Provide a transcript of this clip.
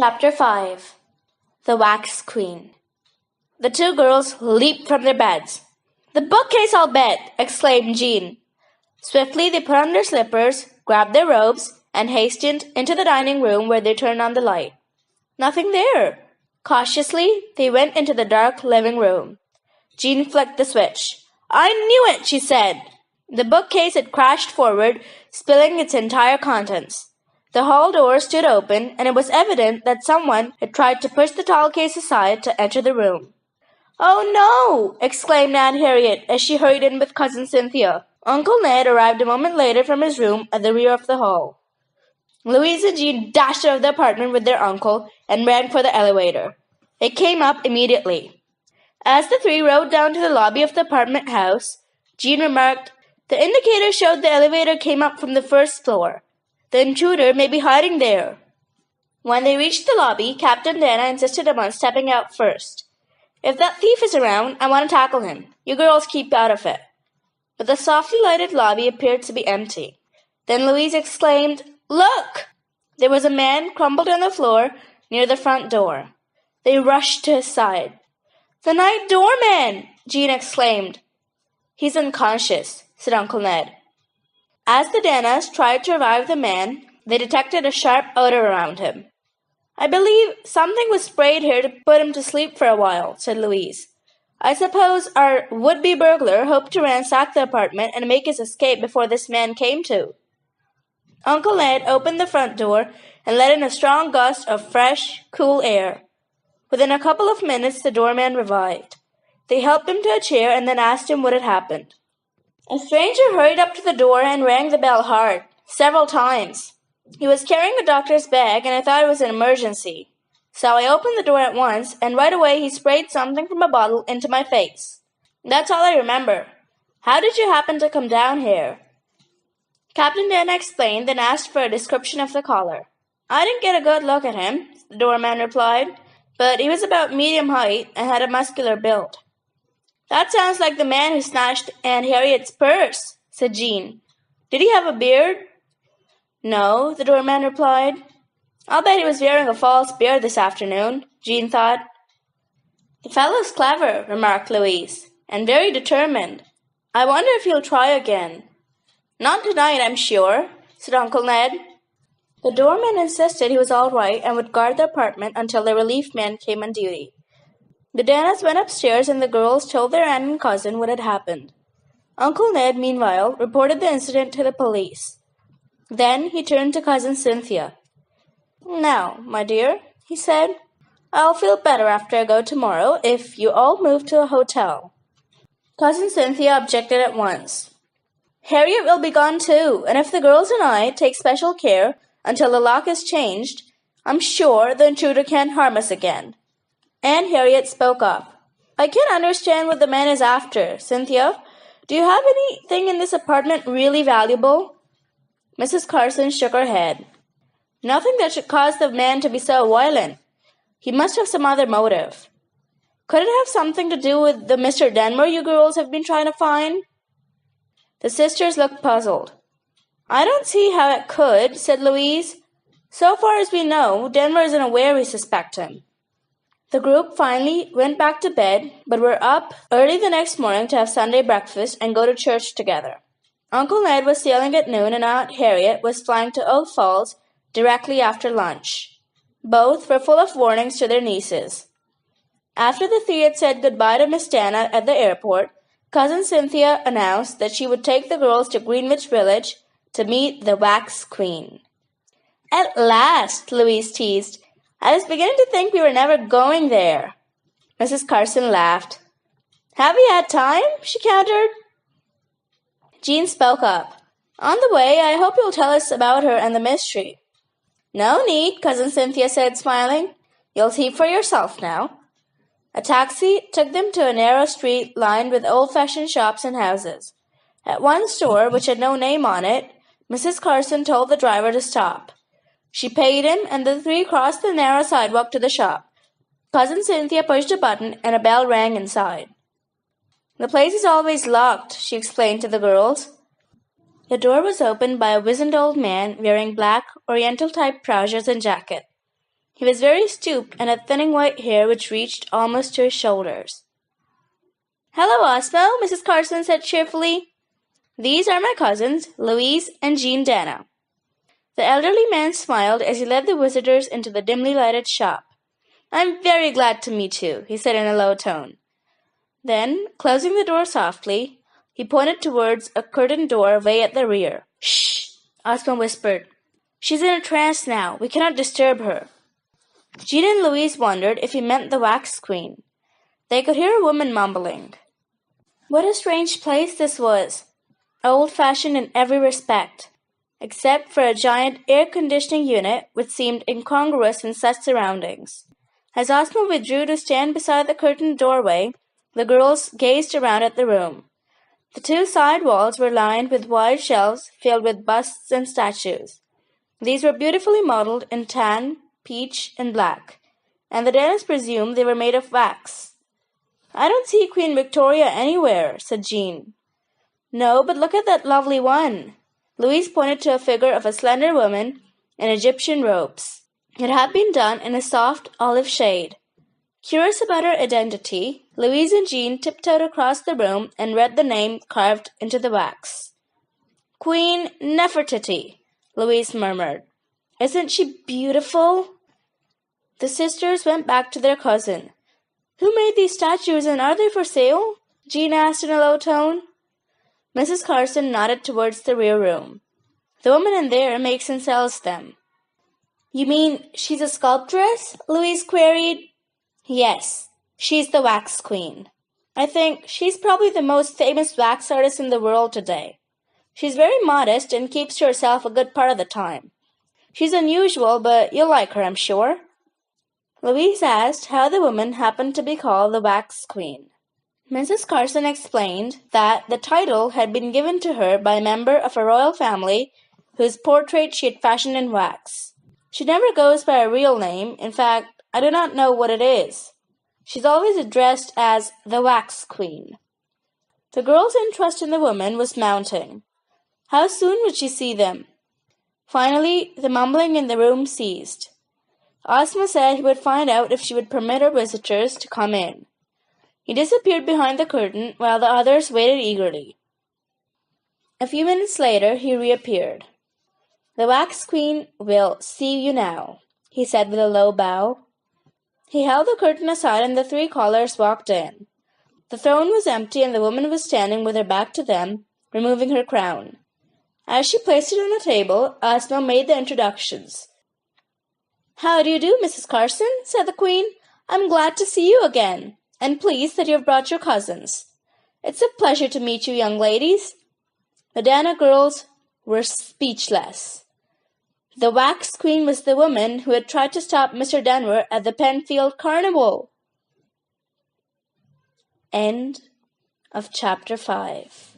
Chapter 5 The Wax Queen. The two girls leaped from their beds. "The bookcase, I'll bet!" exclaimed Jean. Swiftly they put on their slippers, grabbed their robes, and hastened into the dining room where they turned on the light. Nothing there. Cautiously, they went into the dark living room. Jean flicked the switch. "I knew it," she said. The bookcase had crashed forward, spilling its entire contents. The hall door stood open, and it was evident that someone had tried to push the tall case aside to enter the room. "Oh, no!" exclaimed Aunt Harriet as she hurried in with Cousin Cynthia. Uncle Ned arrived a moment later from his room at the rear of the hall. Louise and Jean dashed out of the apartment with their uncle and ran for the elevator. It came up immediately. As the three rode down to the lobby of the apartment house, Jean remarked, "The indicator showed the elevator came up from the first floor. The intruder may be hiding there." When they reached the lobby, Captain Dana insisted upon stepping out first. "If that thief is around, I want to tackle him. You girls keep out of it." But the softly lighted lobby appeared to be empty. Then Louise exclaimed, "Look!" There was a man crumpled on the floor near the front door. They rushed to his side. "The night doorman!" Jean exclaimed. "He's unconscious," said Uncle Ned. As the Danas tried to revive the man, they detected a sharp odor around him. "I believe something was sprayed here to put him to sleep for a while," said Louise. "I suppose our would-be burglar hoped to ransack the apartment and make his escape before this man came to." Uncle Ned opened the front door and let in a strong gust of fresh, cool air. Within a couple of minutes, the doorman revived. They helped him to a chair and then asked him what had happened. A stranger hurried up to the door and rang the bell hard, several times. He was carrying a doctor's bag, and I thought it was an emergency. So I opened the door at once, and right away he sprayed something from a bottle into my face. That's all I remember. How did you happen to come down here?" Captain Dana explained, then asked for a description of the caller. "I didn't get a good look at him," the doorman replied, "but he was about medium height and had a muscular build." "That sounds like the man who snatched Aunt Harriet's purse," said Jean. "Did he have a beard?" "No," the doorman replied. "I'll bet he was wearing a false beard this afternoon," Jean thought. "The fellow's clever," remarked Louise, "and very determined. I wonder if he'll try again." "Not tonight, I'm sure," said Uncle Ned. The doorman insisted he was all right and would guard the apartment until the relief man came on duty. The Danas went upstairs and the girls told their aunt and cousin what had happened. Uncle Ned, meanwhile, reported the incident to the police. Then he turned to Cousin Cynthia. "Now, my dear," he said, "I'll feel better after I go tomorrow if you all move to a hotel." Cousin Cynthia objected at once. "Harriet will be gone too, and if the girls and I take special care until the lock is changed, I'm sure the intruder can't harm us again." Aunt Harriet spoke up. "I can't understand what the man is after. Cynthia, do you have anything in this apartment really valuable?" Mrs. Carson shook her head. "Nothing that should cause the man to be so violent. He must have some other motive. Could it have something to do with the Mr. Denver you girls have been trying to find?" The sisters looked puzzled. "I don't see how it could," said Louise. "So far as we know, Denver isn't aware we suspect him." The group finally went back to bed, but were up early the next morning to have Sunday breakfast and go to church together. Uncle Ned was sailing at noon and Aunt Harriet was flying to Oak Falls directly after lunch. Both were full of warnings to their nieces. After the three had said goodbye to Miss Dana at the airport, Cousin Cynthia announced that she would take the girls to Greenwich Village to meet the Wax Queen. "At last," Louise teased. "I was beginning to think we were never going there." Mrs. Carson laughed. "Have we had time?" she countered. Jean spoke up. "On the way, I hope you'll tell us about her and the mystery." "No need," Cousin Cynthia said, smiling. "You'll see for yourself now." A taxi took them to a narrow street lined with old-fashioned shops and houses. At one store, which had no name on it, Mrs. Carson told the driver to stop. She paid him, and the three crossed the narrow sidewalk to the shop. Cousin Cynthia pushed a button, and a bell rang inside. "The place is always locked," she explained to the girls. The door was opened by a wizened old man wearing black, oriental-type trousers and jacket. He was very stooped and had thinning white hair which reached almost to his shoulders. "Hello, Osmo," Mrs. Carson said cheerfully. "These are my cousins, Louise and Jean Dana." The elderly man smiled as he led the visitors into the dimly lighted shop. "I'm very glad to meet you," he said in a low tone. Then, closing the door softly, he pointed towards a curtained door way at the rear. "Shh!" Osmond whispered. "She's in a trance now. We cannot disturb her." Jean and Louise wondered if he meant the wax queen. They could hear a woman mumbling. What a strange place this was, old-fashioned in every respect, except for a giant air-conditioning unit which seemed incongruous in such surroundings. As Osmond withdrew to stand beside the curtained doorway, the girls gazed around at the room. The two side walls were lined with wide shelves filled with busts and statues. These were beautifully modeled in tan, peach, and black, and the Danas presumed they were made of wax. "I don't see Queen Victoria anywhere," said Jean. "No, but look at that lovely one." Louise pointed to a figure of a slender woman in Egyptian robes. It had been done in a soft olive shade. Curious about her identity, Louise and Jean tiptoed across the room and read the name carved into the wax. "Queen Nefertiti," Louise murmured. "Isn't she beautiful?" The sisters went back to their cousin. "Who made these statues and are they for sale?" Jean asked in a low tone. Mrs. Carson nodded towards the rear room. "The woman in there makes and sells them." "You mean she's a sculptress?" Louise queried. "Yes, she's the wax queen. I think she's probably the most famous wax artist in the world today. She's very modest and keeps to herself a good part of the time. She's unusual, but you'll like her, I'm sure." Louise asked how the woman happened to be called the wax queen. Mrs. Carson explained that the title had been given to her by a member of a royal family whose portrait she had fashioned in wax. She never goes by a real name. In fact, I do not know what it is. She's always addressed as the Wax Queen. The girl's interest in the woman was mounting. How soon would she see them? Finally, the mumbling in the room ceased. Ozma said he would find out if she would permit her visitors to come in. He disappeared behind the curtain while the others waited eagerly. A few minutes later, he reappeared. "The Wax Queen will see you now," he said with a low bow. He held the curtain aside and the three callers walked in. The throne was empty and the woman was standing with her back to them, removing her crown. As she placed it on the table, Ozma made the introductions. "How do you do, Mrs. Carson?" said the Queen. "I'm glad to see you again, and pleased that you have brought your cousins. It's a pleasure to meet you, young ladies." The Dana girls were speechless. The Wax Queen was the woman who had tried to stop Mr. Denver at the Penfield Carnival. End of Chapter 5.